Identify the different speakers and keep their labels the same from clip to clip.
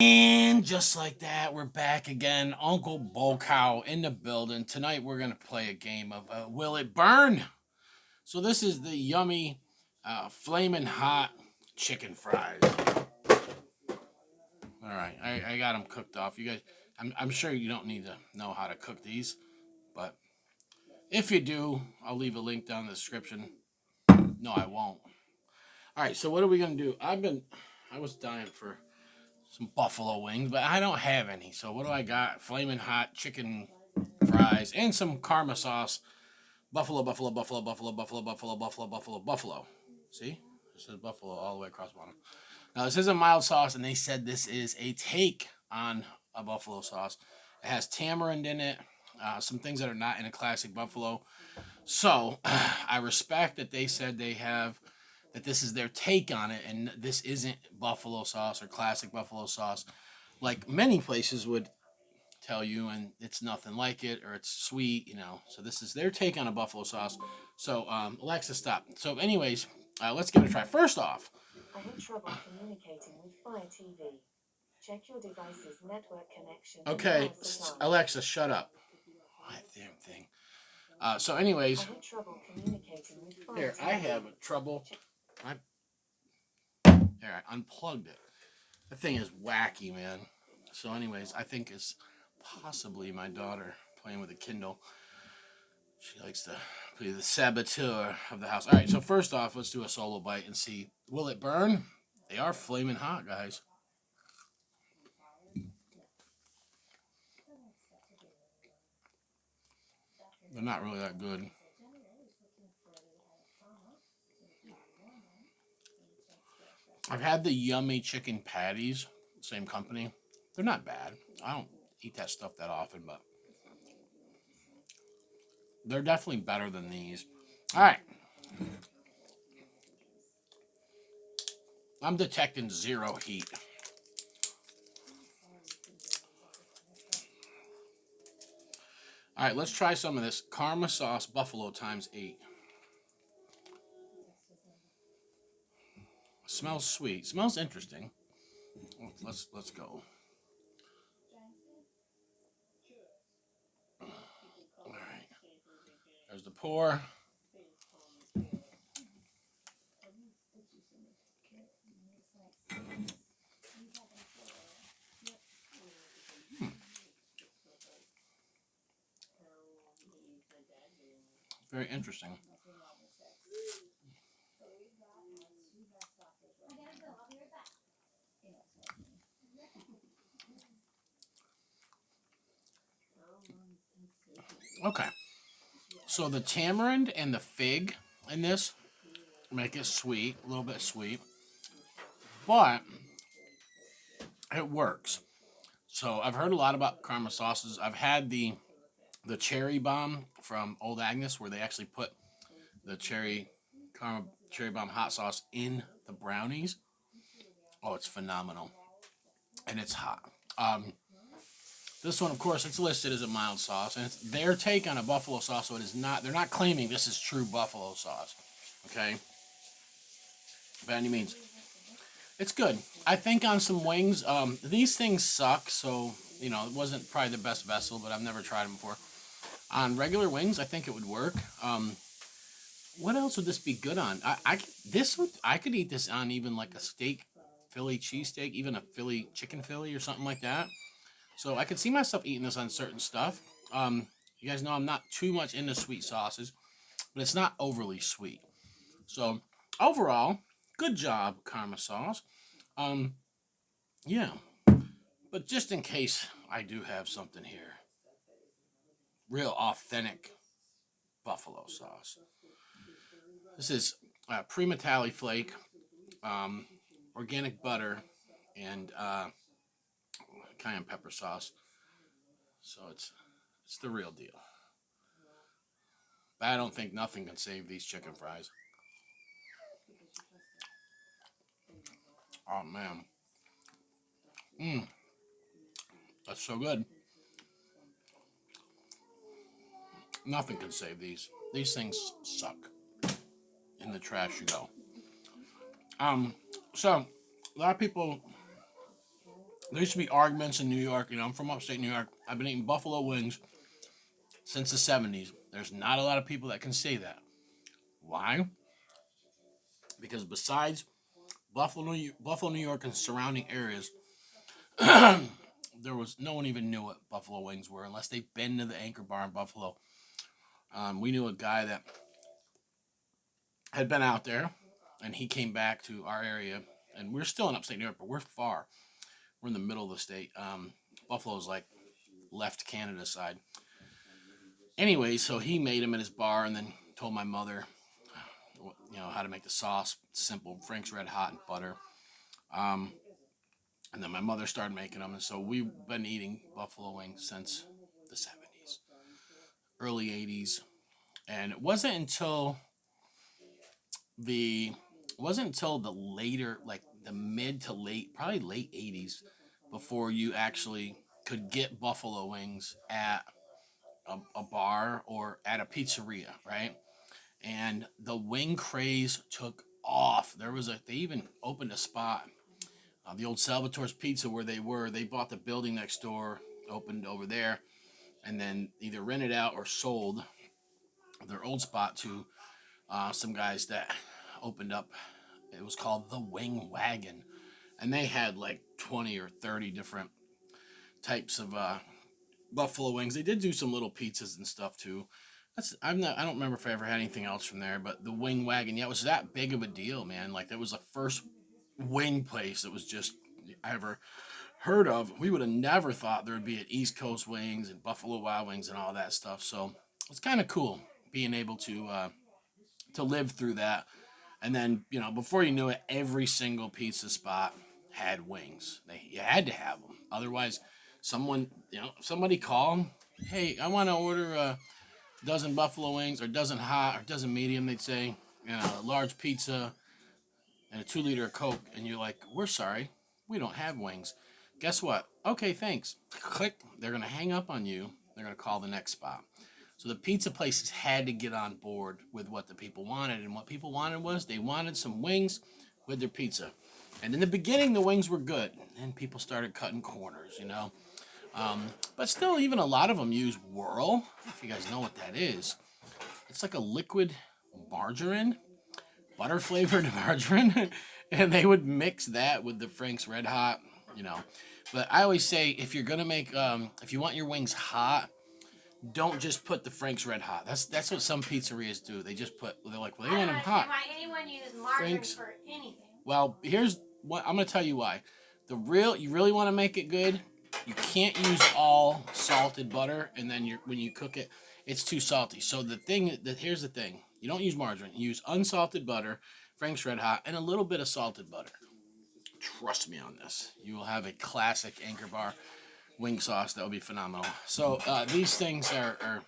Speaker 1: And just like that, we're back again. Uncle Bocow in the building. Tonight we're going to play a game of Will It Burn? So this is the yummy, flaming hot chicken fries. All right, I got them cooked off. You guys, I'm sure you don't need to know how to cook these, but if you do, I'll leave a link down in the description. No, I won't. All right, so what are we going to do? I was dying for some buffalo wings, but I don't have any. So what do I got? Flaming hot chicken fries and some karma sauce. Buffalo, buffalo, buffalo, buffalo, buffalo, buffalo, buffalo, buffalo, buffalo. See? This says buffalo all the way across the bottom. Now this is a mild sauce, and they said this is a take on a buffalo sauce. It has tamarind in it, some things that are not in a classic buffalo. So I respect that they said they have that this is their take on it, and this isn't buffalo sauce or classic buffalo sauce like many places would tell you, and it's nothing like it, or it's sweet. So this is their take on a buffalo sauce. So Alexa, stop. So, anyways, let's give it a try. First off, I had trouble communicating with Fire TV. Check your device's network connection. Okay, Alexa, shut up. That damn thing. So, anyways, I had trouble communicating with Fire here. TV. I have trouble. There, I unplugged it. The thing is wacky, man. So, anyways, I think it's possibly my daughter playing with a Kindle. She likes to be the saboteur of the house. All right, so first off, let's do a solo bite and see. Will it burn? They are flaming hot, guys. They're not really that good. I've had the yummy chicken patties, same company. They're not bad. I don't eat that stuff that often, but they're definitely better than these. All right. I'm detecting zero heat. All right, let's try some of this karma sauce buffalo times 8. Smells sweet. Smells interesting. Let's go. All right. There's the pour. Very interesting. Okay. So the tamarind and the fig in this make it sweet, a little bit sweet, but it works. So I've heard a lot about karma sauces. I've had the cherry bomb from Old Agnes, where they actually put the cherry bomb hot sauce in the brownies. Oh, it's phenomenal, and it's hot. This one, of course, it's listed as a mild sauce, and it's their take on a buffalo sauce, so it is not. They're not claiming this is true buffalo sauce. Okay, by any means, it's good. I think on some wings, these things suck, so it wasn't probably the best vessel, but I've never tried them before. On regular wings, I think it would work. What else would this be good on? I could eat this on even like a steak, Philly cheesesteak, even a Philly chicken Philly or something like that. So I could see myself eating this on certain stuff. You guys know I'm not too much into sweet sauces, but it's not overly sweet. So overall, good job, karma sauce. Um, yeah. But just in case I do have something here, real authentic buffalo sauce. This is pre-metallic flake, um, organic butter, and cayenne pepper sauce. So it's the real deal. But I don't think nothing can save these chicken fries. Oh man, that's so good. Nothing can save these. These things suck. In the trash you go. So a lot of people There used to be arguments in New York. I'm from upstate New York. I've been eating buffalo wings since the 70s. There's not a lot of people that can say that. Why? Because besides Buffalo, New York, and surrounding areas, there was no one even knew what buffalo wings were unless they've been to the Anchor Bar in Buffalo. We knew a guy that had been out there, and he came back to our area, and we're still in upstate New York, but we're far. We're in the middle of the state. Buffalo's like left Canada side. Anyway, so he made him at his bar, and then told my mother, how to make the sauce. Simple, Frank's Red Hot and butter. Um, and then my mother started making them, and so we've been eating buffalo wings since the 70s, early 80s, and the it wasn't until the later, like the mid to late, probably late 80s, before you actually could get buffalo wings at a bar or at a pizzeria, right? And the wing craze took off. They even opened a spot, the old Salvatore's Pizza where they were. They bought the building next door, opened over there, and then either rented out or sold their old spot to some guys that opened up. It was called the Wing Wagon, and they had like 20 or 30 different types of buffalo wings. They did do some little pizzas and stuff too. I don't remember if I ever had anything else from there, but the Wing Wagon, yeah, it was that big of a deal, man. Like that was the first wing place that was just I ever heard of. We would have never thought there would be an East Coast Wings and Buffalo Wild Wings and all that stuff. So it's kind of cool being able to live through that. And then before you knew it, every single pizza spot had wings. You had to have them, otherwise, somebody call, hey, I want to order a dozen buffalo wings, or dozen hot, or dozen medium. They'd say, a large pizza and a 2 liter of Coke, and you're like, we're sorry, we don't have wings. Guess what? Okay, thanks. Click. They're gonna hang up on you. They're gonna call the next spot. So the pizza places had to get on board with what the people wanted, and what people wanted was they wanted some wings with their pizza. And in the beginning, the wings were good, and people started cutting corners. But still, even a lot of them use Whirl. If you guys know what that is, it's like a liquid margarine, butter flavored margarine, and they would mix that with the Frank's Red Hot, you know. But I always say, if you want your wings hot, don't just put the Frank's Red Hot. That's what some pizzerias do. They're like, well, they want them hot.
Speaker 2: Why anyone uses margarine Frank's, for anything?
Speaker 1: Well, here's what I'm gonna tell you why. You really want to make it good. You can't use all salted butter, and then when you cook it, it's too salty. So here's the thing: you don't use margarine. You use unsalted butter, Frank's Red Hot, and a little bit of salted butter. Trust me on this. You will have a classic Anchor Bar wing sauce that will be phenomenal. So these things are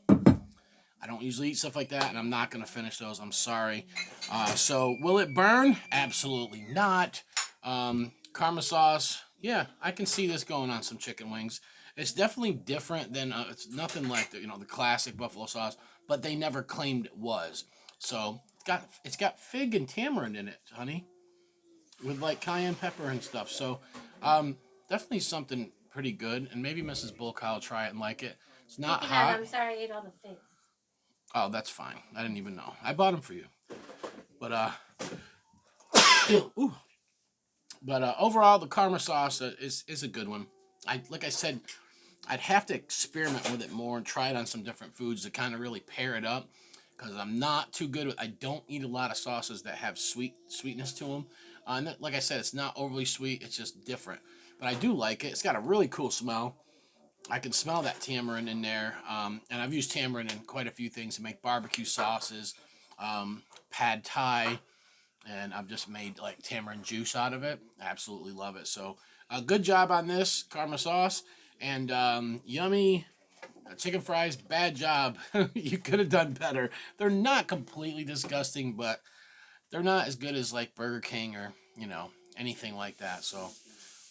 Speaker 1: I don't usually eat stuff like that, and I'm not going to finish those. I'm sorry. So will it burn? Absolutely not. Karma sauce, yeah, I can see this going on some chicken wings. It's definitely different than it's nothing like the classic buffalo sauce, but they never claimed it was. So it's got fig and tamarind in it, honey, with like cayenne pepper and stuff. So definitely something pretty good, and maybe Mrs. Bulka will try it and like it. It's not hot.
Speaker 2: I'm sorry I ate all the figs.
Speaker 1: Oh, that's fine. I didn't even know. I bought them for you. But ooh. But overall, the Karma sauce is a good one. Like I said, I'd have to experiment with it more and try it on some different foods to kind of really pair it up. Because I'm not too good with. I don't eat a lot of sauces that have sweetness to them. Like I said, it's not overly sweet. It's just different. But I do like it. It's got a really cool smell. I can smell that tamarind in there. And I've used tamarind in quite a few things to make barbecue sauces, pad thai, and I've just made like tamarind juice out of it. I absolutely love it. So, good job on this Karma sauce, and yummy chicken fries. Bad job. You could have done better. They're not completely disgusting, but they're not as good as like Burger King or anything like that. So,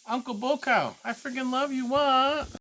Speaker 1: Uncle Bocow, I freaking love you. What?